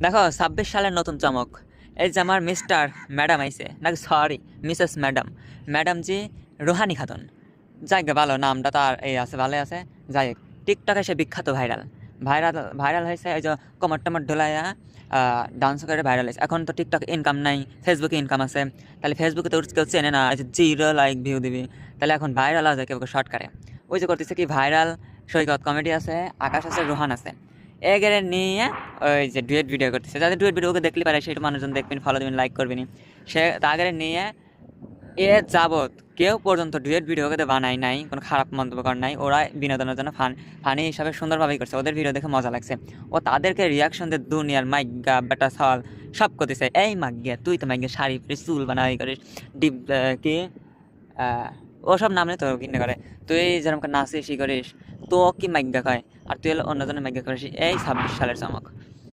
দেখো 26 সালের নতুন চমক। এই যে আমার মিস্টার ম্যাডাম আইছে নাকি, সরি মিসেস ম্যাডাম, ম্যাডাম জি রুহানি খাতুন। যাই গে, ভালো নামটা তার এই আছে, ভালো আছে। যাই হোক, টিকটকে সে বিখ্যাত ভাইরাল ভাইরাল ভাইরাল হয়েছে। এই যে কমর টমর ঢোলাইয়া ডান্স করে ভাইরাল হয়েছে। এখন তো টিকটক ইনকাম নাই, ফেসবুকে ইনকাম আছে। তাহলে ফেসবুকে তো কেউ চেনে না, এই যে 0 লাইক ভিউ দিবি। তাহলে এখন ভাইরাল আছে কেউ শর্ট করে। ওই যে করতেছে কি ভাইরাল, সৈকত কমেডি আছে, আকাশ আছে, রোহান আছে, এগেরে নিয়ে ওই যে ডুয়েট ভিডিও করতেছে। যাদের ডুয়েট ভিডিও ওকে দেখলে পারে সেটা মানুষজন দেখবেন, ফলো দেবেন, লাইক করবেন। সে তাগেরে নিয়ে যাবৎ কেউ পর্যন্ত ডুয়েট ভিডিও ওকে বানায় নাই, কোনো খারাপ মন্তব্য করে নাই। ওরা বিনোদনের জন্য ফানি হিসাবে সুন্দরভাবেই করছে। ওদের ভিডিও দেখে মজা লাগছে। ও তাদেরকে রিয়াকশন দিয়ে দুনিয়ার মাইগা বেটা সল সব করতেছে। এই মাগিয়া, তুই তো মাইগা শাড়ি পরে চুল বানাই করিস, ডিপ কি ওসব নামলে তো কিনে করে। তুই যেরকম নাচিস ই করিস, তো কি মাইগা কয়, আর তুই হলো অন্যজনের মাইগা করিস। এই 26 সালের চমক।